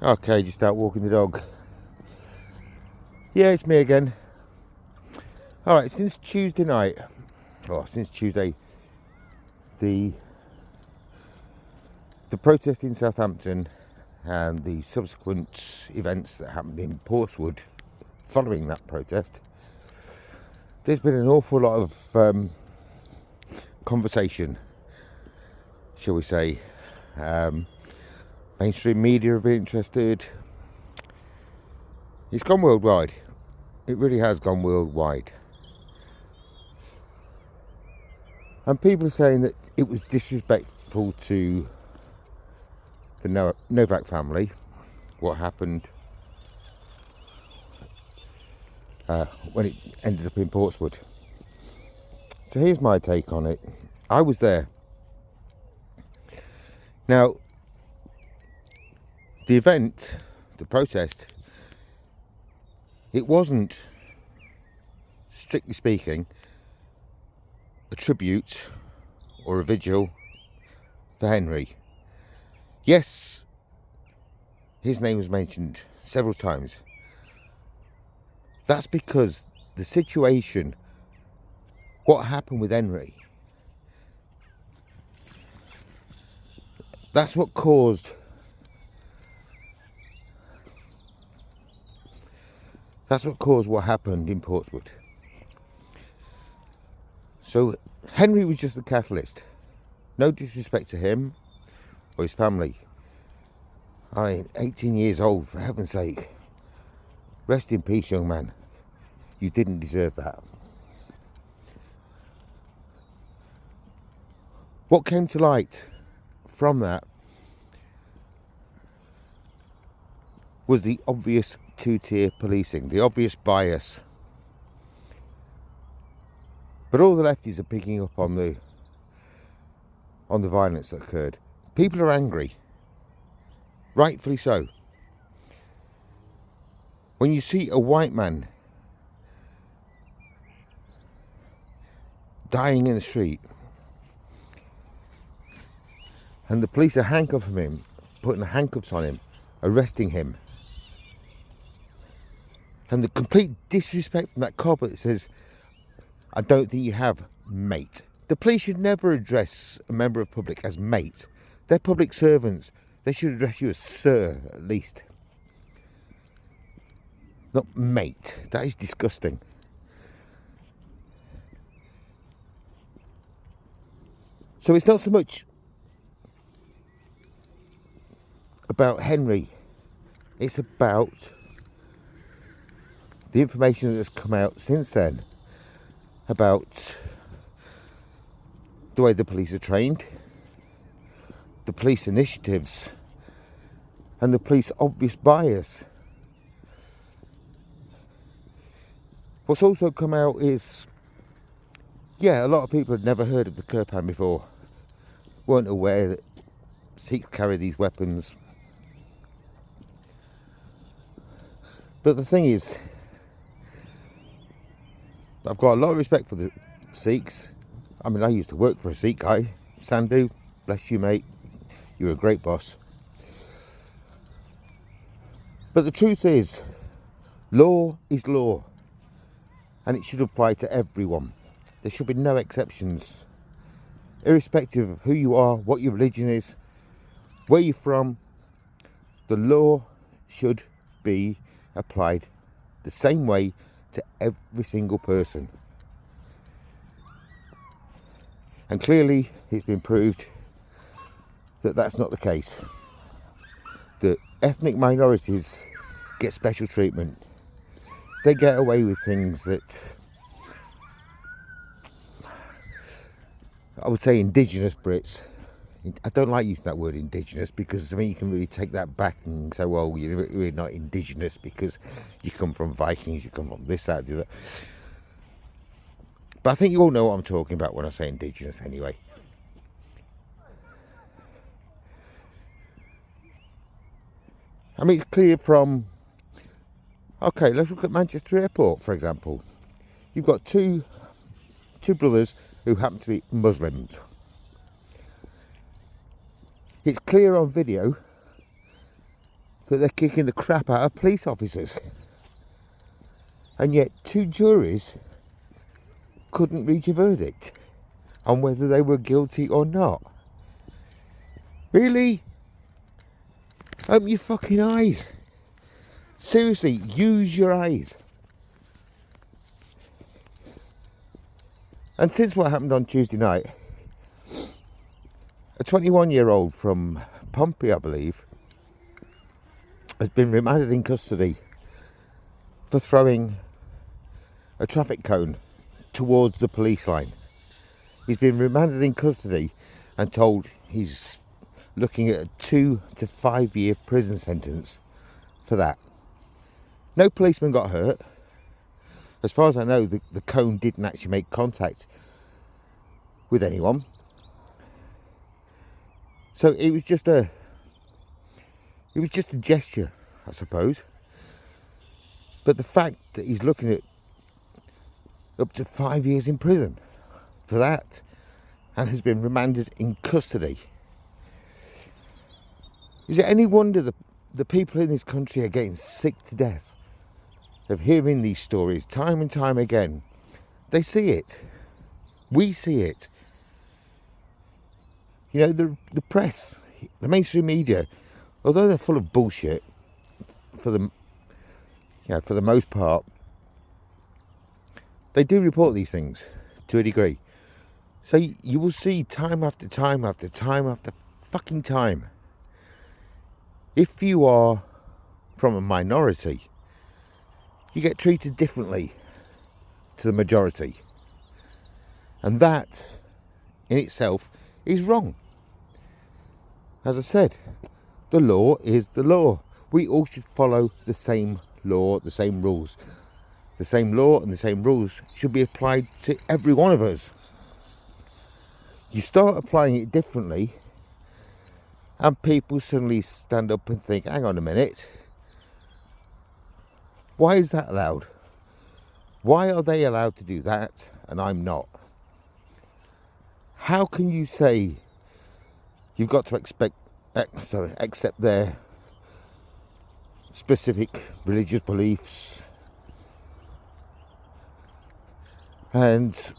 Okay, just out walking the dog. Yeah, it's me again. Alright, since Tuesday, the protest in Southampton and the subsequent events that happened in Portswood following that protest, there's been an awful lot of conversation, shall we say. Mainstream media have been interested. It's gone worldwide. It really has gone worldwide. And people are saying that it was disrespectful to the Novak family, what happened when it ended up in Portswood. So here's my take on it. I was there. Now, the event, the protest, it wasn't, strictly speaking, a tribute or a vigil for Henry. Yes, his name was mentioned several times. That's because the situation, what happened with Henry, that's what caused what happened in Portswood. So Henry was just the catalyst. No disrespect to him or his family. I mean, 18 years old, for heaven's sake. Rest in peace, young man. You didn't deserve that. What came to light from that was the obvious two-tier policing, the obvious bias. But all the lefties are picking up on the violence that occurred. People are angry, rightfully so. When you see a white man dying in the street and the police are handcuffing him, putting handcuffs on him, arresting him, and the complete disrespect from that cop that says, I don't think you have, mate. The police should never address a member of public as mate. They're public servants. They should address you as sir, at least. Not mate. That is disgusting. So it's not so much about Henry. It's about the information that has come out since then about the way the police are trained, the police initiatives, and the police obvious bias. What's also come out is, a lot of people had never heard of the Kirpan before, weren't aware that Sikhs carry these weapons. But the thing is, I've got a lot of respect for the Sikhs. I mean, I used to work for a Sikh guy, Sandhu, bless you mate, you're a great boss. But the truth is, law is law, and it should apply to everyone. There should be no exceptions. Irrespective of who you are, what your religion is, where you're from, the law should be applied the same way to every single person. And clearly it's been proved that that's not the case. The ethnic minorities get special treatment. They get away with things that I would say indigenous Brits. I don't like using that word indigenous because, I mean, you can really take that back and say, well, you're really not indigenous because you come from Vikings, you come from this, that, the other. But I think you all know what I'm talking about when I say indigenous anyway. I mean, it's clear from, okay, let's look at Manchester Airport, for example. You've got two brothers who happen to be Muslims. It's clear on video that they're kicking the crap out of police officers. And yet 2 juries couldn't reach a verdict on whether they were guilty or not. Really? Open your fucking eyes. Seriously, use your eyes. And since what happened on Tuesday night, a 21-year-old from Pompey, I believe, has been remanded in custody for throwing a traffic cone towards the police line. He's been remanded in custody and told he's looking at a 2 to 5 year prison sentence for that. No policeman got hurt. As far as I know, the cone didn't actually make contact with anyone. So it was just a gesture, I suppose. But the fact that he's looking at up to 5 years in prison for that and has been remanded in custody. Is it any wonder the people in this country are getting sick to death of hearing these stories time and time again? They see it. We see it. You know, the press, the mainstream media, although they're full of bullshit for the most part, they do report these things to a degree. So you will see time after time after time after fucking time, if you are from a minority, you get treated differently to the majority. And that in itself is wrong. As I said, the law is the law. We all should follow the same law, the same rules. The same law and the same rules should be applied to every one of us. You start applying it differently and people suddenly stand up and think, hang on a minute, why is that allowed? Why are they allowed to do that and I'm not? How can you say you've got to accept their specific religious beliefs and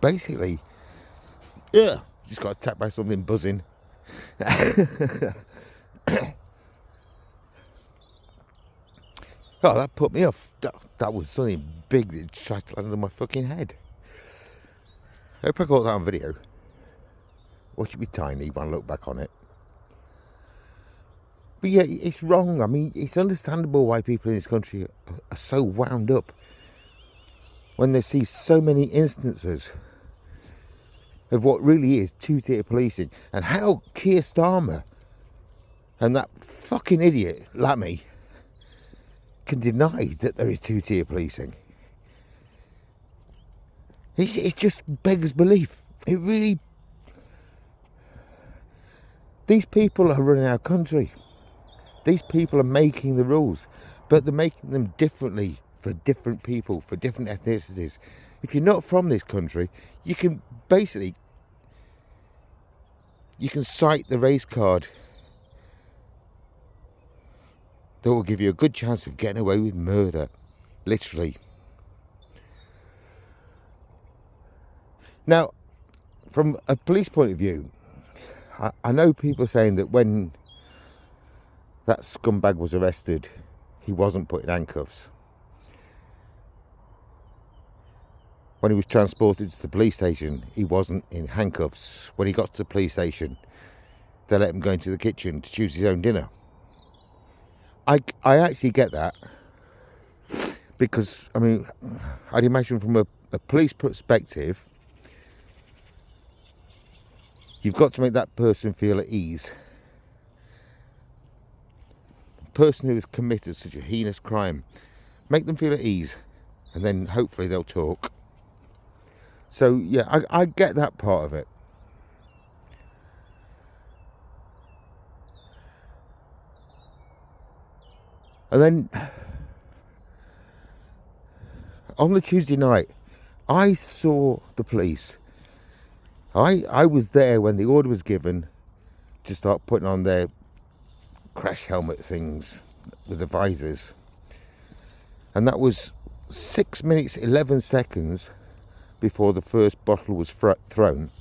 basically, just got attacked by something buzzing. Oh, that put me off. That was something big that tried to land on my fucking head. I hope I caught that on video. Watch it be tiny when I look back on it. But yeah, it's wrong. I mean, it's understandable why people in this country are so wound up when they see so many instances of what really is two-tier policing, and how Keir Starmer and that fucking idiot Lammy can deny that there is two-tier policing. It just beggars belief. It really... These people are running our country. These people are making the rules, but they're making them differently for different people, for different ethnicities. If you're not from this country, you can basically... You can cite the race card that will give you a good chance of getting away with murder. Literally. Now, from a police point of view, I know people are saying that when that scumbag was arrested, he wasn't put in handcuffs. When he was transported to the police station, he wasn't in handcuffs. When he got to the police station, they let him go into the kitchen to choose his own dinner. I actually get that, because, I mean, I'd imagine from a police perspective, you've got to make that person feel at ease. A person who has committed such a heinous crime, make them feel at ease, and then hopefully they'll talk. So, yeah, I get that part of it. And then, on the Tuesday night, I saw the police. I was there when the order was given to start putting on their crash helmet things with the visors. And that was 6 minutes 11 seconds before the first bottle was thrown.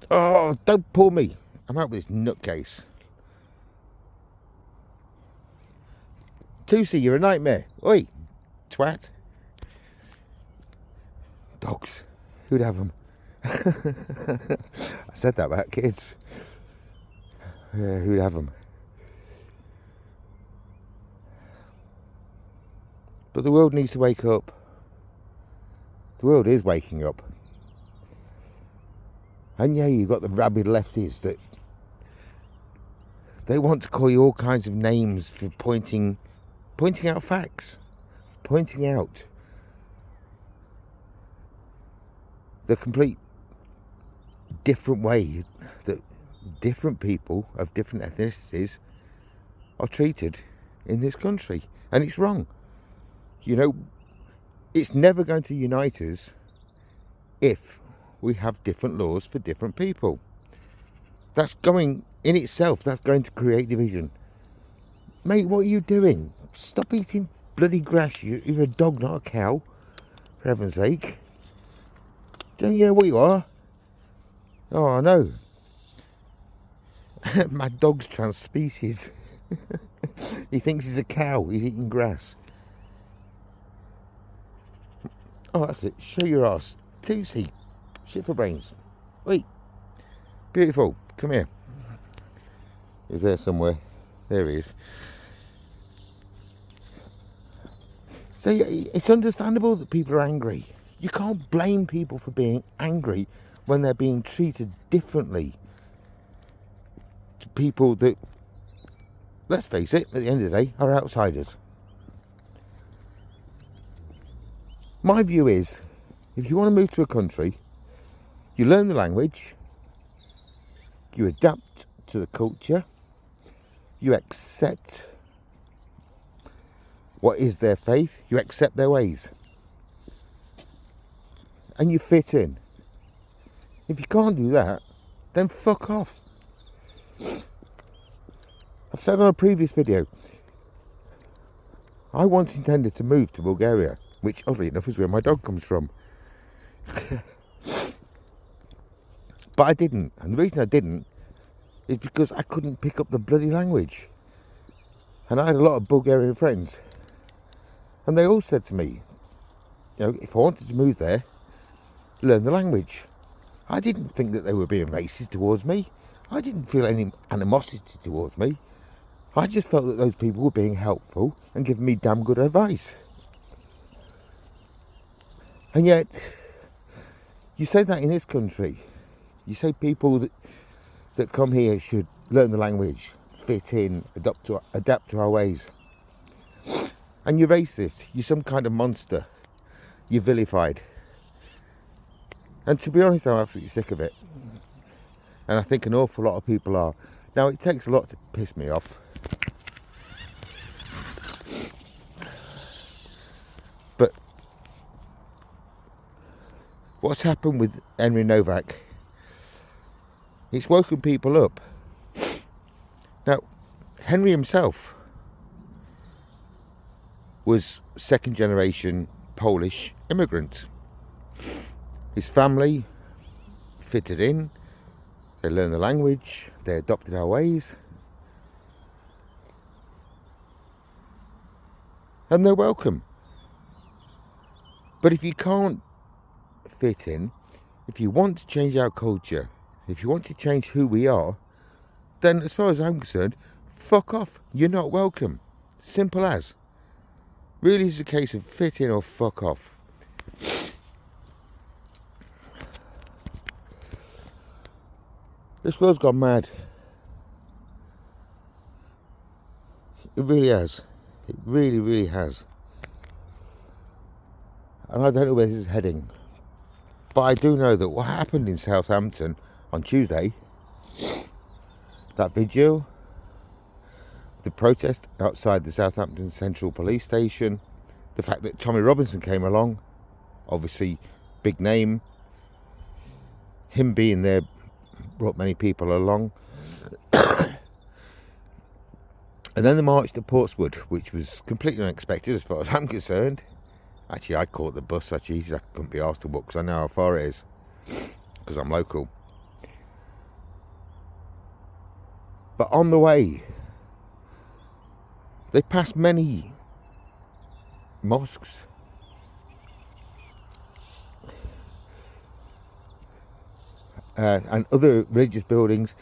Oh, don't pull me. I'm out with this nutcase. Tootsie, you're a nightmare. Oi, twat. Dogs. Who'd have them? I said that about kids. Yeah, who'd have them? But the world needs to wake up. The world is waking up. And yeah, you've got the rabid lefties that they want to call you all kinds of names for pointing out facts, pointing out the complete different way that different people of different ethnicities are treated in this country. And it's wrong. You know, it's never going to unite us if we have different laws for different people. That's going, in itself, that's going to create division. Mate, what are you doing? Stop eating bloody grass. You're a dog, not a cow. For heaven's sake. Don't you know what you are? Oh, I know. My dog's trans-species. He thinks he's a cow. He's eating grass. Oh, that's it. Show your ass. Tootsie. Shit for brains. Wait. Beautiful. Come here. He's there somewhere. There he is. So it's understandable that people are angry. You can't blame people for being angry when they're being treated differently to people that, let's face it, at the end of the day, are outsiders. My view is, if you want to move to a country, you learn the language, you adapt to the culture, you accept what is their faith, you accept their ways, and you fit in. If you can't do that, then fuck off. I've said on a previous video, I once intended to move to Bulgaria, which oddly enough is where my dog comes from. But I didn't, and the reason I didn't is because I couldn't pick up the bloody language. And I had a lot of Bulgarian friends, and they all said to me, you know, if I wanted to move there, learn the language. I didn't think that they were being racist towards me. I didn't feel any animosity towards me. I just felt that those people were being helpful and giving me damn good advice. And yet, you say that in this country. You say people that come here should learn the language, fit in, adapt to our ways. And you're racist. You're some kind of monster. You're vilified. And to be honest, I'm absolutely sick of it. And I think an awful lot of people are. Now, it takes a lot to piss me off. But what's happened with Henry Novak, it's woken people up. Now, Henry himself was second generation Polish immigrant. His family fitted in, they learned the language, they adopted our ways, and they're welcome. But if you can't fit in, if you want to change our culture, if you want to change who we are, then as far as I'm concerned, fuck off. You're not welcome. Simple as. Really, it's a case of fit in or fuck off. This world's gone mad. It really has. It really, really has. And I don't know where this is heading. But I do know that what happened in Southampton on Tuesday, that video, the protest outside the Southampton Central Police Station, the fact that Tommy Robinson came along, obviously big name, him being there brought many people along. And then the march to Portswood, which was completely unexpected as far as I'm concerned. Actually, I caught the bus such easy I couldn't be asked to walk because I know how far it is, because I'm local. But on the way, they passed many mosques. And other religious buildings.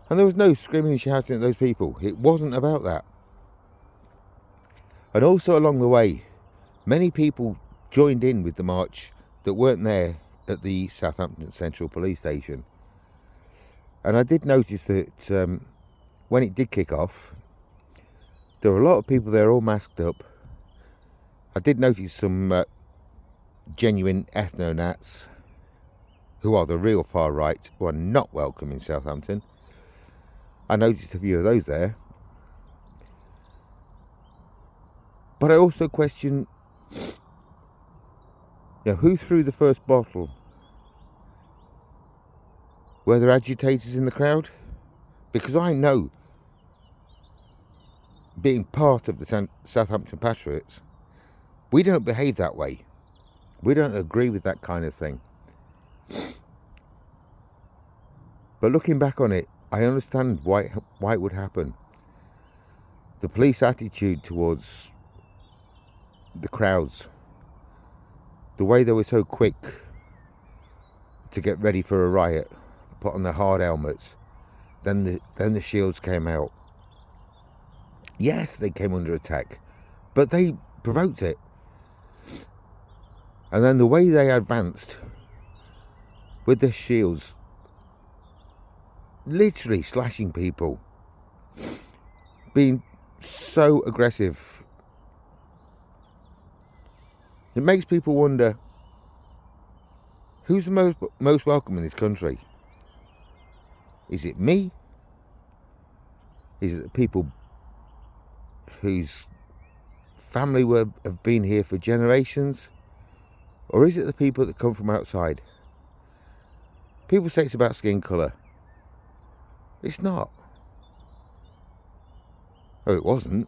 And there was no screaming and shouting at those people. It wasn't about that. And also along the way, many people joined in with the march that weren't there at the Southampton Central Police Station. And I did notice that when it did kick off, there were a lot of people there all masked up. I did notice some genuine ethno-nats, who are the real far right, who are not welcome in Southampton. I noticed a few of those there. But I also question, who threw the first bottle? Were there agitators in the crowd? Because I know, being part of the Southampton Patriots, we don't behave that way. We don't agree with that kind of thing. But looking back on it, I understand why it would happen. The police attitude towards the crowds, the way they were so quick to get ready for a riot, put on their hard helmets, then the shields came out. Yes, they came under attack, but they provoked it. And then the way they advanced with their shields, literally slashing people, being so aggressive. It makes people wonder, who's the most welcome in this country? Is it me? Is it the people whose family have been here for generations? Or is it the people that come from outside? People say it's about skin colour. It's not. Oh, it wasn't.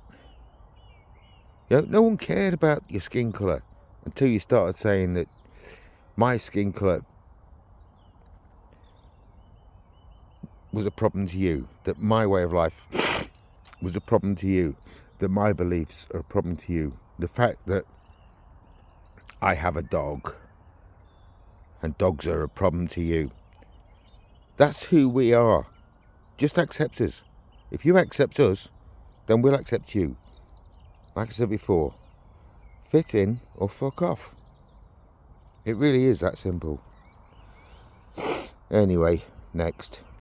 No one cared about your skin colour until you started saying that my skin colour was a problem to you, that my way of life was a problem to you, that my beliefs are a problem to you. The fact that I have a dog and dogs are a problem to you. That's who we are. Just accept us. If you accept us, then we'll accept you. Like I said before, fit in or fuck off. It really is that simple. Anyway, next.